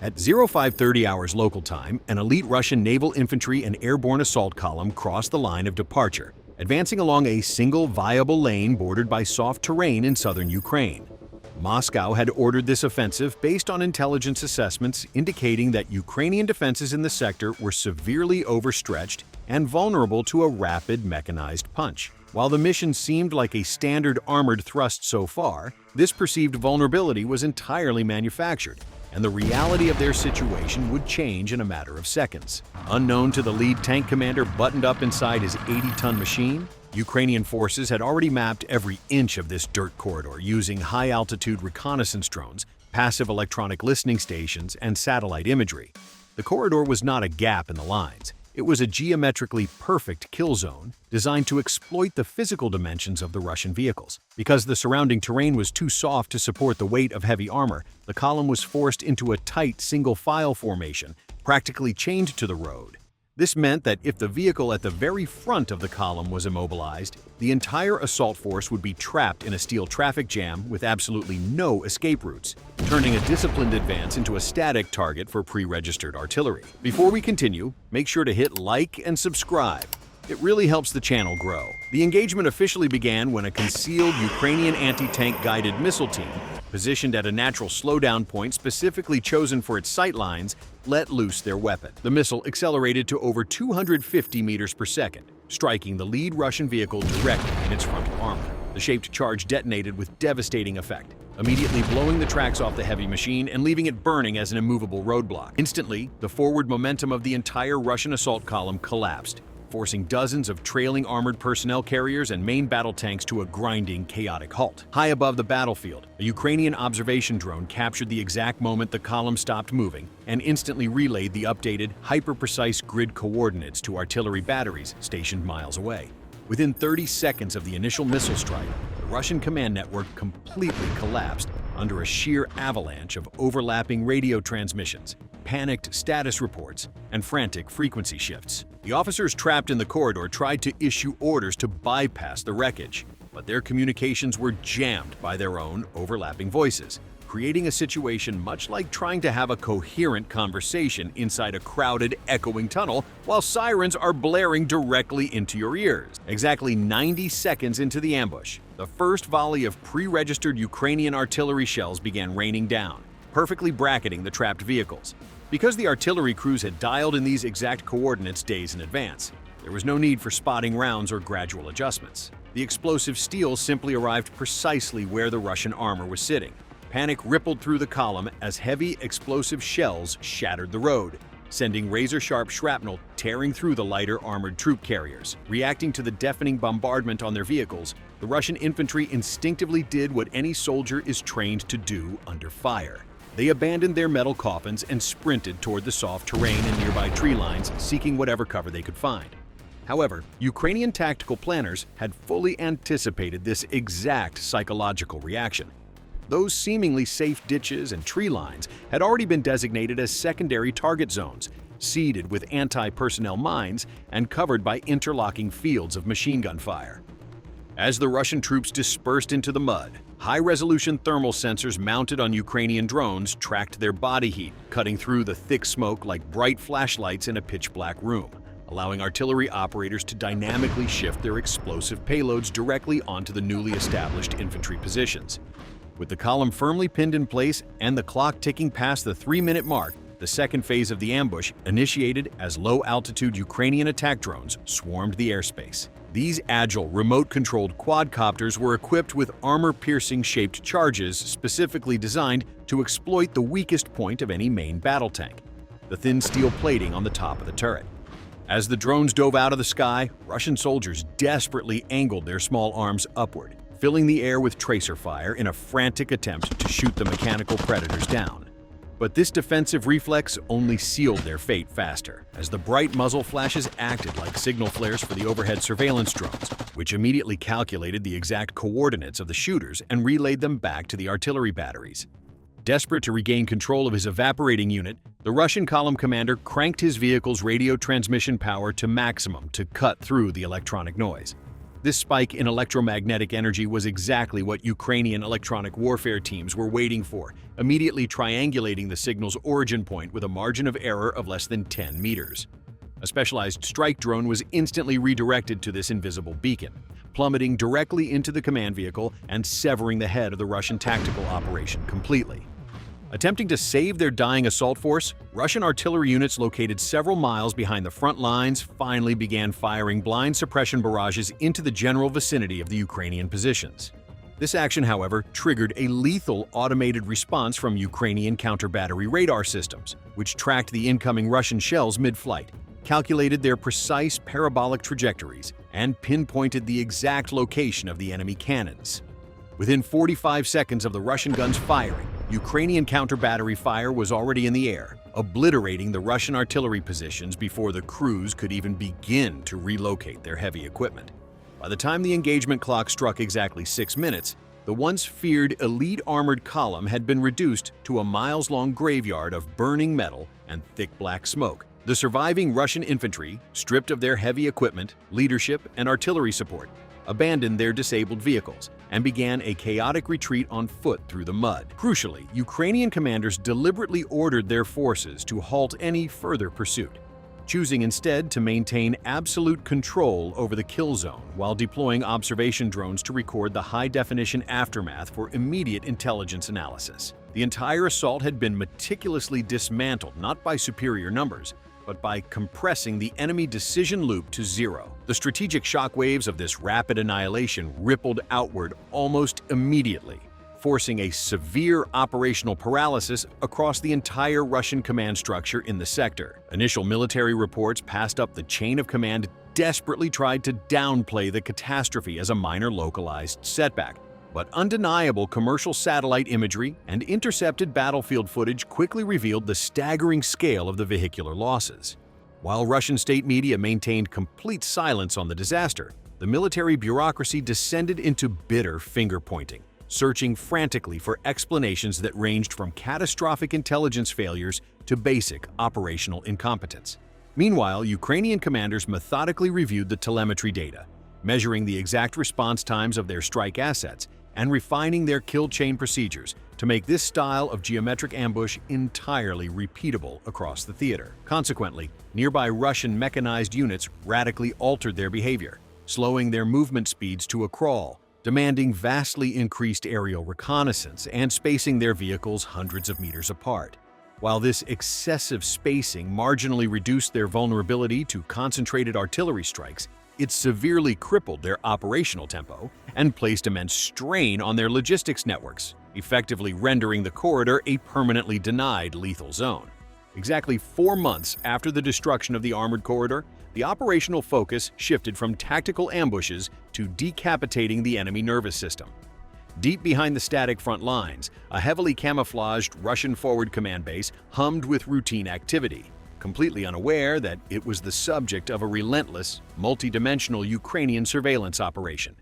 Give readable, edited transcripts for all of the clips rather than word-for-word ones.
At 0530 hours local time, an elite Russian naval infantry and airborne assault column crossed the line of departure, advancing along a single viable lane bordered by soft terrain in southern Ukraine. Moscow had ordered this offensive based on intelligence assessments indicating that Ukrainian defenses in the sector were severely overstretched and vulnerable to a rapid mechanized punch. While the mission seemed like a standard armored thrust so far, this perceived vulnerability was entirely manufactured, and the reality of their situation would change in a matter of seconds. Unknown to the lead tank commander buttoned up inside his 80-ton machine, Ukrainian forces had already mapped every inch of this dirt corridor using high-altitude reconnaissance drones, passive electronic listening stations, and satellite imagery. The corridor was not a gap in the lines. It was a geometrically perfect kill zone designed to exploit the physical dimensions of the Russian vehicles. Because the surrounding terrain was too soft to support the weight of heavy armor, the column was forced into a tight single-file formation, practically chained to the road. This meant that if the vehicle at the very front of the column was immobilized, the entire assault force would be trapped in a steel traffic jam with absolutely no escape routes, turning a disciplined advance into a static target for pre-registered artillery. Before we continue, make sure to hit like and subscribe. It really helps the channel grow. The engagement officially began when a concealed Ukrainian anti-tank guided missile team, positioned at a natural slowdown point specifically chosen for its sight lines, let loose their weapon. The missile accelerated to over 250 meters per second, striking the lead Russian vehicle directly in its frontal armor. The shaped charge detonated with devastating effect, immediately blowing the tracks off the heavy machine and leaving it burning as an immovable roadblock. Instantly, the forward momentum of the entire Russian assault column collapsed, forcing dozens of trailing armored personnel carriers and main battle tanks to a grinding, chaotic halt. High above the battlefield, a Ukrainian observation drone captured the exact moment the column stopped moving and instantly relayed the updated, hyper-precise grid coordinates to artillery batteries stationed miles away. Within 30 seconds of the initial missile strike, the Russian command network completely collapsed under a sheer avalanche of overlapping radio transmissions, panicked status reports, and frantic frequency shifts. The officers trapped in the corridor tried to issue orders to bypass the wreckage, but their communications were jammed by their own overlapping voices, creating a situation much like trying to have a coherent conversation inside a crowded, echoing tunnel while sirens are blaring directly into your ears. Exactly 90 seconds into the ambush, the first volley of pre-registered Ukrainian artillery shells began raining down, perfectly bracketing the trapped vehicles. Because the artillery crews had dialed in these exact coordinates days in advance, there was no need for spotting rounds or gradual adjustments. The explosive steel simply arrived precisely where the Russian armor was sitting. Panic rippled through the column as heavy explosive shells shattered the road, sending razor-sharp shrapnel tearing through the lighter armored troop carriers. Reacting to the deafening bombardment on their vehicles, the Russian infantry instinctively did what any soldier is trained to do under fire. They abandoned their metal coffins and sprinted toward the soft terrain and nearby tree lines, seeking whatever cover they could find. However, Ukrainian tactical planners had fully anticipated this exact psychological reaction. Those seemingly safe ditches and tree lines had already been designated as secondary target zones, seeded with anti-personnel mines and covered by interlocking fields of machine gun fire. As the Russian troops dispersed into the mud, high-resolution thermal sensors mounted on Ukrainian drones tracked their body heat, cutting through the thick smoke like bright flashlights in a pitch-black room, allowing artillery operators to dynamically shift their explosive payloads directly onto the newly established infantry positions. With the column firmly pinned in place and the clock ticking past the 3-minute mark, the second phase of the ambush initiated as low-altitude Ukrainian attack drones swarmed the airspace. These agile, remote-controlled quadcopters were equipped with armor-piercing shaped charges specifically designed to exploit the weakest point of any main battle tank, the thin steel plating on the top of the turret. As the drones dove out of the sky, Russian soldiers desperately angled their small arms upward, filling the air with tracer fire in a frantic attempt to shoot the mechanical predators down. But this defensive reflex only sealed their fate faster, as the bright muzzle flashes acted like signal flares for the overhead surveillance drones, which immediately calculated the exact coordinates of the shooters and relayed them back to the artillery batteries. Desperate to regain control of his evaporating unit, the Russian column commander cranked his vehicle's radio transmission power to maximum to cut through the electronic noise. This spike in electromagnetic energy was exactly what Ukrainian electronic warfare teams were waiting for, immediately triangulating the signal's origin point with a margin of error of less than 10 meters. A specialized strike drone was instantly redirected to this invisible beacon, plummeting directly into the command vehicle and severing the head of the Russian tactical operation completely. Attempting to save their dying assault force, Russian artillery units located several miles behind the front lines finally began firing blind suppression barrages into the general vicinity of the Ukrainian positions. This action, however, triggered a lethal automated response from Ukrainian counter-battery radar systems, which tracked the incoming Russian shells mid-flight, calculated their precise parabolic trajectories, and pinpointed the exact location of the enemy cannons. Within 45 seconds of the Russian guns firing, Ukrainian counter-battery fire was already in the air, obliterating the Russian artillery positions before the crews could even begin to relocate their heavy equipment. By the time the engagement clock struck exactly 6 minutes, the once feared elite armored column had been reduced to a miles-long graveyard of burning metal and thick black smoke. The surviving Russian infantry, stripped of their heavy equipment, leadership, and artillery support, abandoned their disabled vehicles and began a chaotic retreat on foot through the mud. Crucially, Ukrainian commanders deliberately ordered their forces to halt any further pursuit, choosing instead to maintain absolute control over the kill zone while deploying observation drones to record the high-definition aftermath for immediate intelligence analysis. The entire assault had been meticulously dismantled not by superior numbers, but by compressing the enemy decision loop to zero. The strategic shockwaves of this rapid annihilation rippled outward almost immediately, forcing a severe operational paralysis across the entire Russian command structure in the sector. Initial military reports passed up the chain of command desperately tried to downplay the catastrophe as a minor localized setback, but undeniable commercial satellite imagery and intercepted battlefield footage quickly revealed the staggering scale of the vehicular losses. While Russian state media maintained complete silence on the disaster, the military bureaucracy descended into bitter finger-pointing, searching frantically for explanations that ranged from catastrophic intelligence failures to basic operational incompetence. Meanwhile, Ukrainian commanders methodically reviewed the telemetry data, measuring the exact response times of their strike assets and refining their kill chain procedures to make this style of geometric ambush entirely repeatable across the theater. Consequently, nearby Russian mechanized units radically altered their behavior, slowing their movement speeds to a crawl, demanding vastly increased aerial reconnaissance and spacing their vehicles hundreds of meters apart. While this excessive spacing marginally reduced their vulnerability to concentrated artillery strikes, it severely crippled their operational tempo and placed immense strain on their logistics networks, effectively rendering the corridor a permanently denied lethal zone. Exactly 4 months after the destruction of the armored corridor, the operational focus shifted from tactical ambushes to decapitating the enemy nervous system. Deep behind the static front lines, a heavily camouflaged Russian forward command base hummed with routine activity, completely unaware that it was the subject of a relentless, multi-dimensional Ukrainian surveillance operation.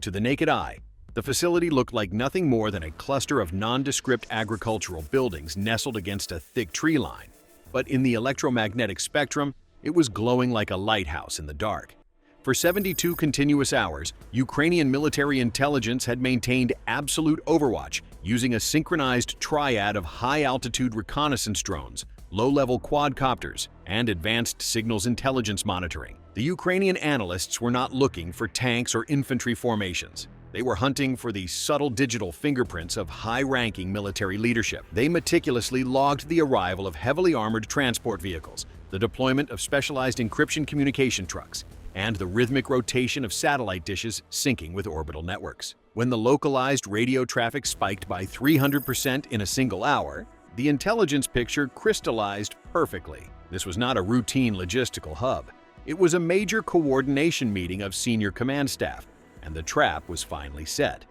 To the naked eye, the facility looked like nothing more than a cluster of nondescript agricultural buildings nestled against a thick tree line. But in the electromagnetic spectrum, it was glowing like a lighthouse in the dark. For 72 continuous hours, Ukrainian military intelligence had maintained absolute overwatch using a synchronized triad of high-altitude reconnaissance drones, low-level quadcopters, and advanced signals intelligence monitoring. The Ukrainian analysts were not looking for tanks or infantry formations. They were hunting for the subtle digital fingerprints of high-ranking military leadership. They meticulously logged the arrival of heavily armored transport vehicles, the deployment of specialized encryption communication trucks, and the rhythmic rotation of satellite dishes syncing with orbital networks. When the localized radio traffic spiked by 300% in a single hour, the intelligence picture crystallized perfectly. This was not a routine logistical hub. It was a major coordination meeting of senior command staff, and the trap was finally set.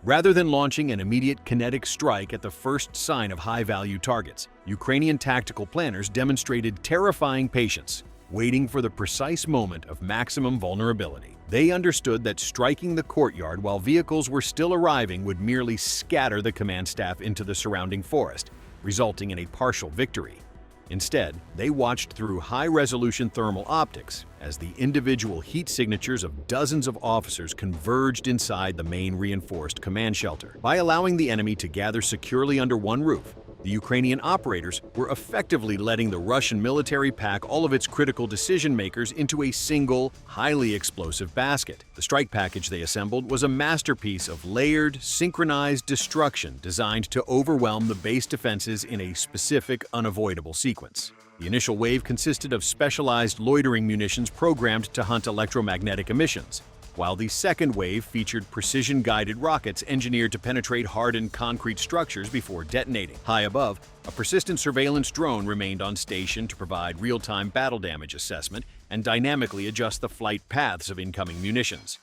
Rather than launching an immediate kinetic strike at the first sign of high-value targets, Ukrainian tactical planners demonstrated terrifying patience, waiting for the precise moment of maximum vulnerability. They understood that striking the courtyard while vehicles were still arriving would merely scatter the command staff into the surrounding forest, resulting in a partial victory. Instead, they watched through high-resolution thermal optics as the individual heat signatures of dozens of officers converged inside the main reinforced command shelter. By allowing the enemy to gather securely under one roof, the Ukrainian operators were effectively letting the Russian military pack all of its critical decision-makers into a single, highly explosive basket. The strike package they assembled was a masterpiece of layered, synchronized destruction designed to overwhelm the base defenses in a specific, unavoidable sequence. The initial wave consisted of specialized loitering munitions programmed to hunt electromagnetic emissions, while the second wave featured precision-guided rockets engineered to penetrate hardened concrete structures before detonating. High above, a persistent surveillance drone remained on station to provide real-time battle damage assessment and dynamically adjust the flight paths of incoming munitions.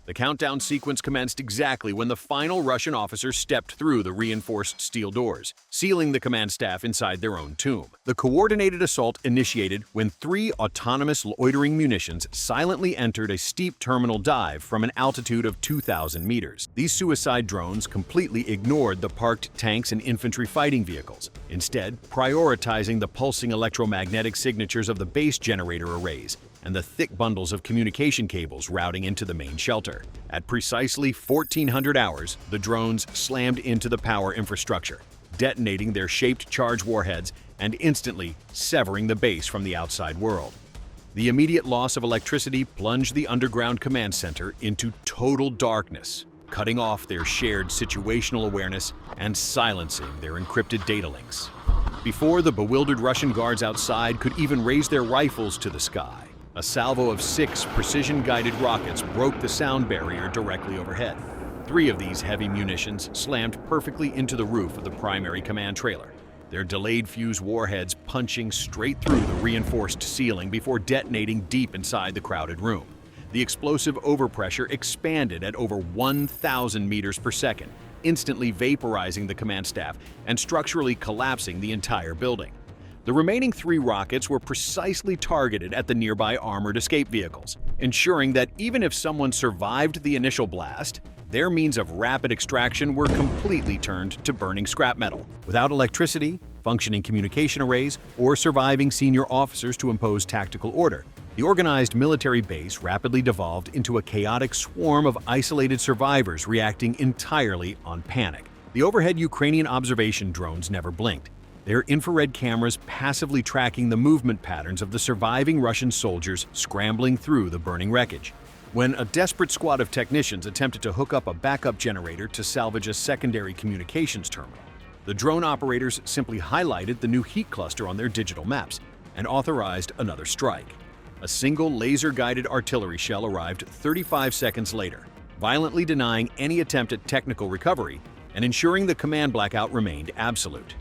The countdown sequence commenced exactly when the final Russian officers stepped through the reinforced steel doors, sealing the command staff inside their own tomb. The coordinated assault initiated when 3 autonomous loitering munitions silently entered a steep terminal dive from an altitude of 2,000 meters. These suicide drones completely ignored the parked tanks and infantry fighting vehicles, instead prioritizing the pulsing electromagnetic signatures of the base generator arrays and the thick bundles of communication cables routing into the main shelter. At precisely 1400 hours, the drones slammed into the power infrastructure, detonating their shaped charge warheads and instantly severing the base from the outside world. The immediate loss of electricity plunged the underground command center into total darkness, cutting off their shared situational awareness and silencing their encrypted data links. Before the bewildered Russian guards outside could even raise their rifles to the sky, a salvo of 6 precision-guided rockets broke the sound barrier directly overhead. 3 of these heavy munitions slammed perfectly into the roof of the primary command trailer, their delayed fuse warheads punching straight through the reinforced ceiling before detonating deep inside the crowded room. The explosive overpressure expanded at over 1,000 meters per second, instantly vaporizing the command staff and structurally collapsing the entire building. The remaining 3 rockets were precisely targeted at the nearby armored escape vehicles, ensuring that even if someone survived the initial blast, their means of rapid extraction were completely turned to burning scrap metal. Without electricity, functioning communication arrays, or surviving senior officers to impose tactical order, the organized military base rapidly devolved into a chaotic swarm of isolated survivors reacting entirely on panic. The overhead Ukrainian observation drones never blinked, their infrared cameras passively tracking the movement patterns of the surviving Russian soldiers scrambling through the burning wreckage. When a desperate squad of technicians attempted to hook up a backup generator to salvage a secondary communications terminal, the drone operators simply highlighted the new heat cluster on their digital maps and authorized another strike. A single laser-guided artillery shell arrived 35 seconds later, violently denying any attempt at technical recovery and ensuring the command blackout remained absolute.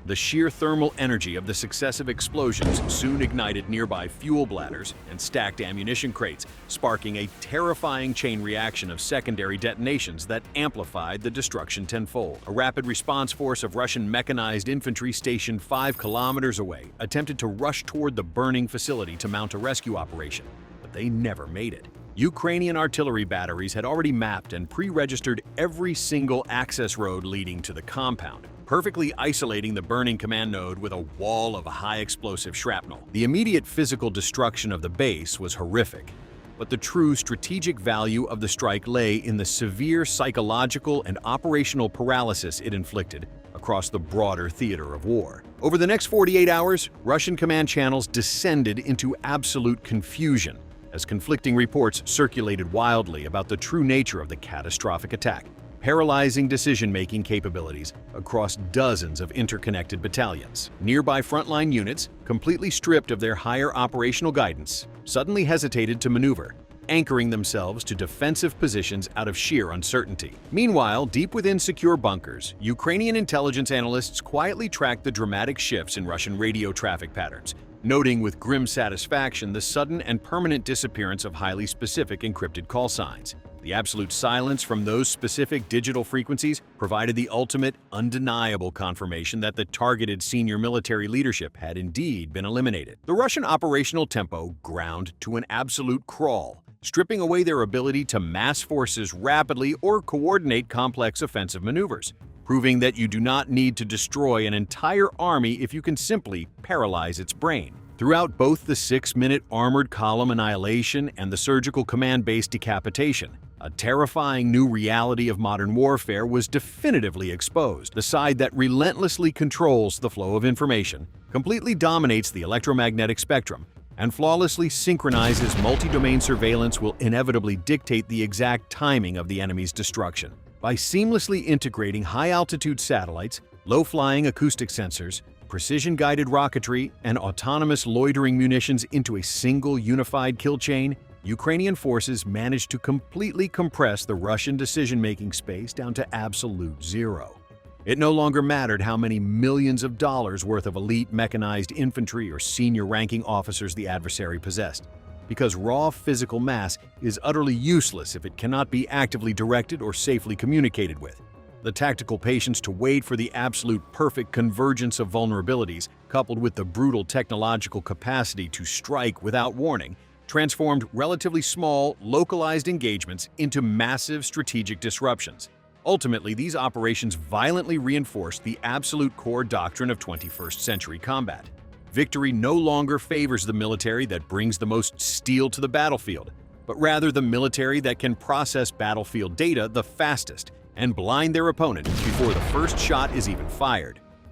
The sheer thermal energy of the successive explosions soon ignited nearby fuel bladders and stacked ammunition crates, sparking a terrifying chain reaction of secondary detonations that amplified the destruction tenfold. A rapid response force of Russian mechanized infantry stationed 5 kilometers away attempted to rush toward the burning facility to mount a rescue operation, but they never made it. Ukrainian artillery batteries had already mapped and pre-registered every single access road leading to the compound, perfectly isolating the burning command node with a wall of high-explosive shrapnel. The immediate physical destruction of the base was horrific, but the true strategic value of the strike lay in the severe psychological and operational paralysis it inflicted across the broader theater of war. Over the next 48 hours, Russian command channels descended into absolute confusion as conflicting reports circulated wildly about the true nature of the catastrophic attack, paralyzing decision-making capabilities across dozens of interconnected battalions. Nearby frontline units, completely stripped of their higher operational guidance, suddenly hesitated to maneuver, anchoring themselves to defensive positions out of sheer uncertainty. Meanwhile, deep within secure bunkers, Ukrainian intelligence analysts quietly tracked the dramatic shifts in Russian radio traffic patterns, noting with grim satisfaction the sudden and permanent disappearance of highly specific encrypted call signs. The absolute silence from those specific digital frequencies provided the ultimate, undeniable confirmation that the targeted senior military leadership had indeed been eliminated. The Russian operational tempo ground to an absolute crawl, stripping away their ability to mass forces rapidly or coordinate complex offensive maneuvers. proving that you do not need to destroy an entire army if you can simply paralyze its brain. Throughout both the 6-minute armored column annihilation and the surgical command-based decapitation, a terrifying new reality of modern warfare was definitively exposed. The side that relentlessly controls the flow of information, completely dominates the electromagnetic spectrum, and flawlessly synchronizes multi-domain surveillance will inevitably dictate the exact timing of the enemy's destruction. By seamlessly integrating high-altitude satellites, low-flying acoustic sensors, precision-guided rocketry, and autonomous loitering munitions into a single unified kill chain, Ukrainian forces managed to completely compress the Russian decision-making space down to absolute zero. It no longer mattered how many millions of dollars worth of elite mechanized infantry or senior-ranking officers the adversary possessed, because raw physical mass is utterly useless if it cannot be actively directed or safely communicated with. The tactical patience to wait for the absolute perfect convergence of vulnerabilities, coupled with the brutal technological capacity to strike without warning, transformed relatively small, localized engagements into massive strategic disruptions. Ultimately, these operations violently reinforced the absolute core doctrine of 21st century combat. Victory no longer favors the military that brings the most steel to the battlefield, but rather the military that can process battlefield data the fastest and blind their opponent before the first shot is even fired.